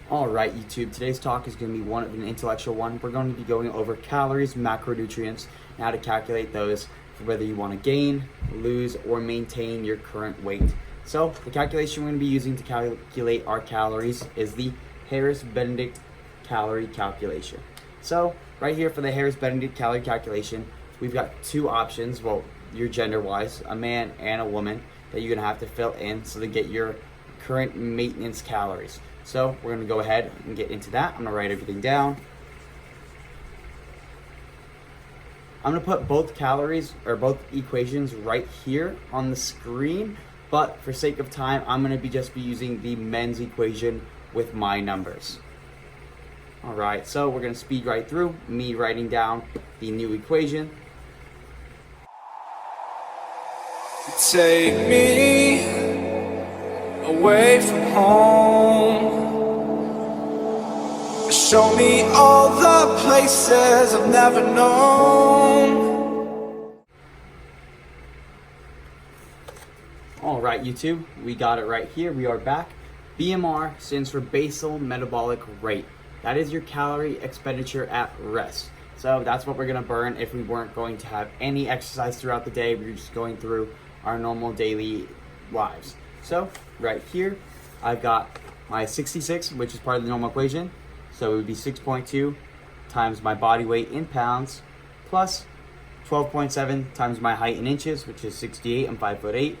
Alright YouTube, today's talk is going to be an intellectual one. We're going to be going over calories, macronutrients, and how to calculate those for whether you want to gain, lose, or maintain your current weight. So the calculation we're going to be using to calculate our calories is the Harris-Benedict calorie calculation. So right here for the Harris-Benedict calorie calculation, we've got two options, well, your gender-wise, a man and a woman, that you're going to have to fill in so to get your current maintenance calories. So we're going to go ahead and get into that. I'm going to write everything down. I'm going to put both calories or both equations right here on the screen, but for sake of time, I'm going to just be using the men's equation with my numbers. All right, so we're going to speed right through me writing down the new equation. Take me away from home. Show me all the places I've never known. All right, YouTube, we got it right here. We are back. BMR stands for Basal Metabolic Rate. That is your calorie expenditure at rest. So that's what we're going to burn if we weren't going to have any exercise throughout the day. We're just going through our normal daily lives. So right here, I've got my 66, which is part of the normal equation. So it would be 6.2 times my body weight in pounds, plus 12.7 times my height in inches, which is 68, I'm 5'8",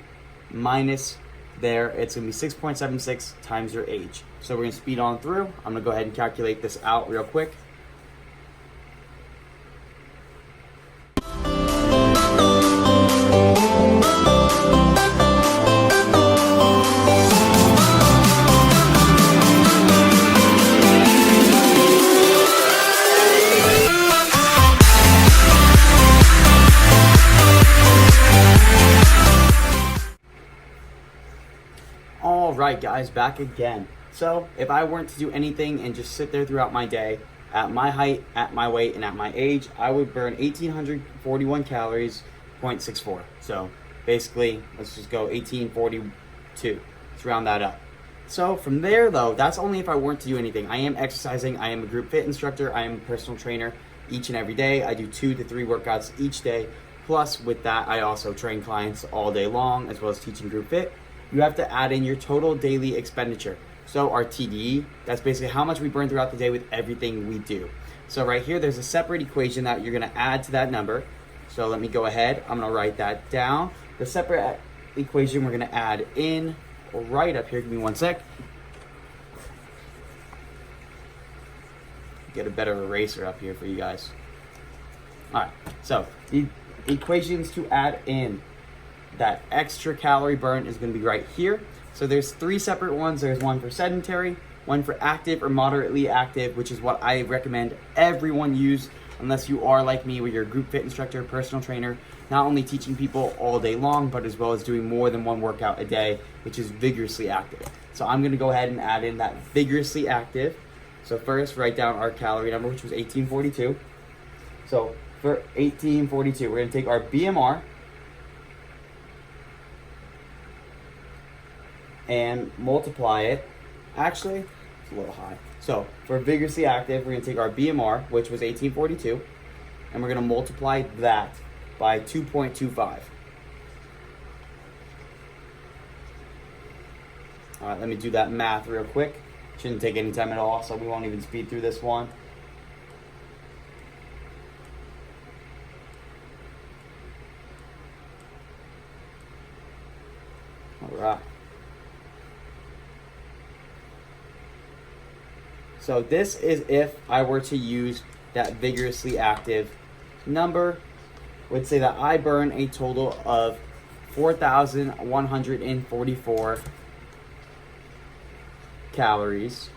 minus there, it's gonna be 6.76 times your age. So we're gonna speed on through. I'm gonna go ahead and calculate this out real quick. Alright guys, back again. So if I weren't to do anything and just sit there throughout my day, at my height, at my weight, and at my age, I would burn 1,841 calories, 0.64. So basically, let's just go 1,842. Let's round that up. So from there though, that's only if I weren't to do anything. I am exercising, I am a group fit instructor, I am a personal trainer each and every day. I do 2 to 3 workouts each day. Plus with that, I also train clients all day long, as well as teaching group fit. You have to add in your total daily expenditure. So our TDE, that's basically how much we burn throughout the day with everything we do. So right here, there's a separate equation that you're gonna add to that number. So let me go ahead, I'm gonna write that down. The separate equation we're gonna add in right up here, give me one sec. Get a better eraser up here for you guys. All right, so the equations to add in that extra calorie burn is going to be right here. So there's 3 separate ones. There's one for sedentary, one for active or moderately active, which is what I recommend everyone use unless you are like me, where you're a group fit instructor, personal trainer, not only teaching people all day long, but as well as doing more than one workout a day, which is vigorously active. So I'm going to go ahead and add in that vigorously active. So first, write down our calorie number, which was 1842. So for 1842, we're going to take our BMR and multiply it. Actually, it's a little high. So for vigorously active, we're gonna take our BMR, which was 1842, and we're gonna multiply that by 2.25. All right, let me do that math real quick. Shouldn't take any time at all, so we won't even speed through this one. All right. So this is if I were to use that vigorously active number. Would say that I burn a total of 4,144 calories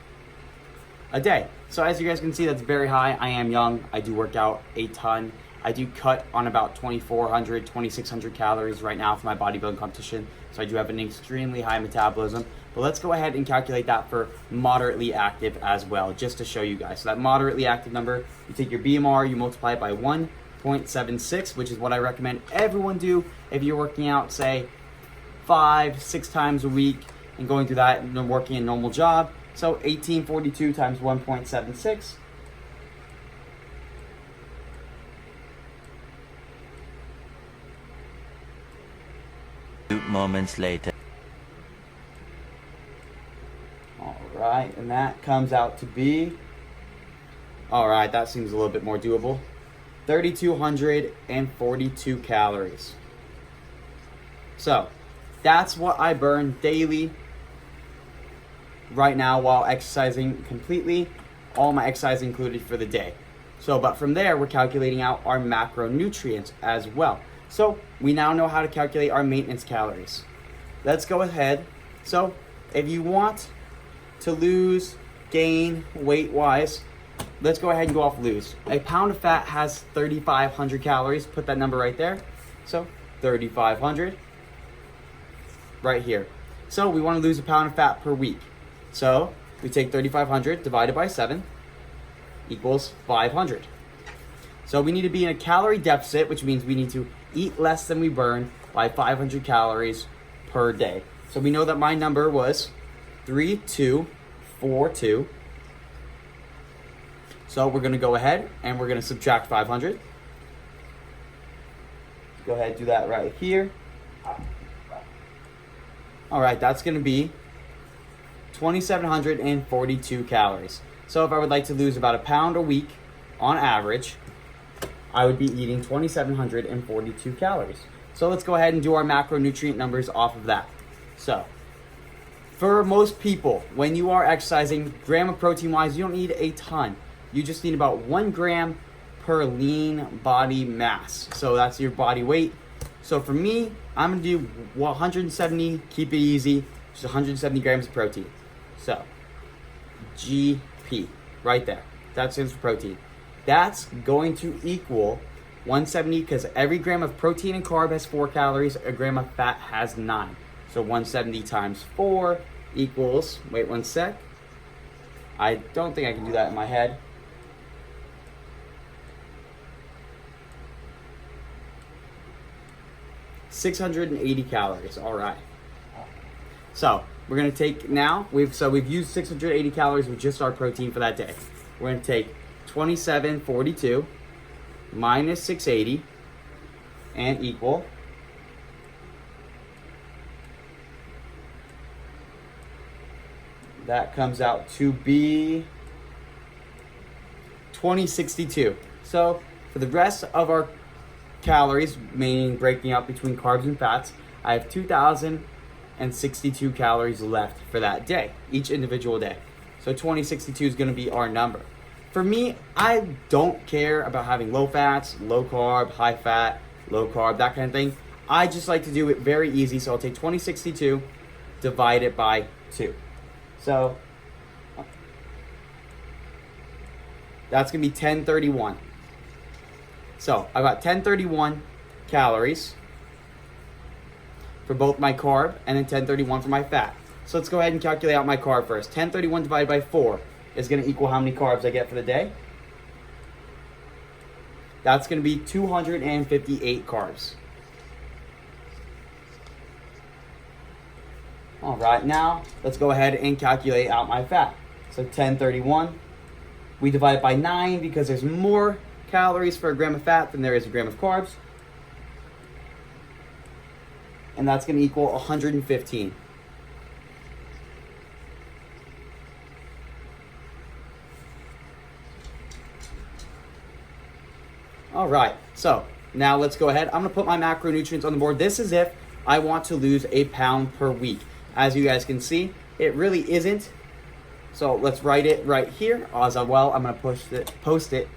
a day. So as you guys can see, that's very high. I am young. I do work out a ton. I do cut on about 2,400, 2,600 calories right now for my bodybuilding competition. So I do have an extremely high metabolism. But let's go ahead and calculate that for moderately active as well, just to show you guys. So that moderately active number, you take your BMR, you multiply it by 1.76, which is what I recommend everyone do if you're working out, say, 5-6 times a week and going through that and working a normal job. So 1842 times 1.76. Moments later. All right, and that comes out to be, all right, that seems a little bit more doable. 3,242 calories. So that's what I burn daily right now while exercising completely. All my exercise included for the day. So, but from there, we're calculating out our macronutrients as well. So we now know how to calculate our maintenance calories. Let's go ahead. So if you want to lose, gain weight-wise, let's go ahead and go off lose. A pound of fat has 3,500 calories. Put that number right there. So 3,500 right here. So we want to lose a pound of fat per week. So we take 3,500 divided by 7 equals 500. So we need to be in a calorie deficit, which means we need to eat less than we burn by 500 calories per day. So we know that my number was 3,242. So we're going to go ahead and we're going to subtract 500. Go ahead and do that right here. All right, that's going to be 2,742 calories. So if I would like to lose about a pound a week on average, I would be eating 2,742 calories. So let's go ahead and do our macronutrient numbers off of that. So for most people, when you are exercising, gram of protein wise, you don't need a ton. You just need about 1 gram per lean body mass. So that's your body weight. So for me, I'm gonna do 170, keep it easy, just 170 grams of protein. So GP, right there. That stands for protein. That's going to equal 170 because every gram of protein and carb has 4 calories, a gram of fat has 9. So 170 times 4 equals, wait one sec. I don't think I can do that in my head. $680 calories, all right. So we're gonna take now, we've used 680 calories with just our protein for that day. We're gonna take 2,742 minus 680 and equal that comes out to be 2062. So for the rest of our calories, meaning breaking out between carbs and fats, I have 2,062 calories left for that day, each individual day. So 2062 is going to be our number. For me, I don't care about having low fats, low carb, high fat, low carb, that kind of thing. I just like to do it very easy. So I'll take 2062, divide it by 2. So that's going to be 1031. So I've got 1031 calories for both my carb and then 1031 for my fat. So let's go ahead and calculate out my carb first. 1031 divided by 4 is going to equal how many carbs I get for the day. That's going to be 258 carbs. All right, now let's go ahead and calculate out my fat. So 1031, we divide it by 9 because there's more calories for a gram of fat than there is a gram of carbs. And that's going to equal 115. All right, so now let's go ahead. I'm going to put my macronutrients on the board. This is if I want to lose a pound per week. As you guys can see, it really isn't. So let's write it right here. As well, I'm going to post it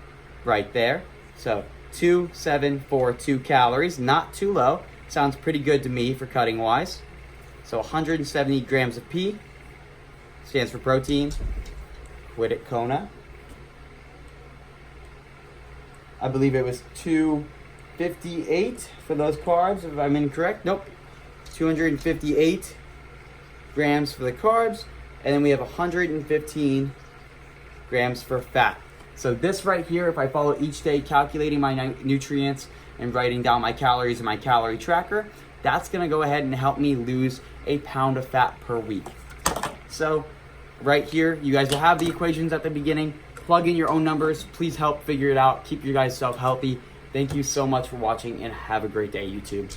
right there. So 2,742 calories, not too low. Sounds pretty good to me for cutting wise. So 170 grams of P, stands for protein. Quit it, Kona. I believe it was 258 for those carbs, if I'm incorrect. Nope. 258 grams for the carbs, and then we have 115 grams for fat. So this right here, if I follow each day calculating my nutrients and writing down my calories in my calorie tracker, that's gonna go ahead and help me lose a pound of fat per week. So right here, you guys will have the equations at the beginning. Plug in your own numbers. Please help figure it out. Keep your guys self healthy. Thank you so much for watching, and have a great day, YouTube.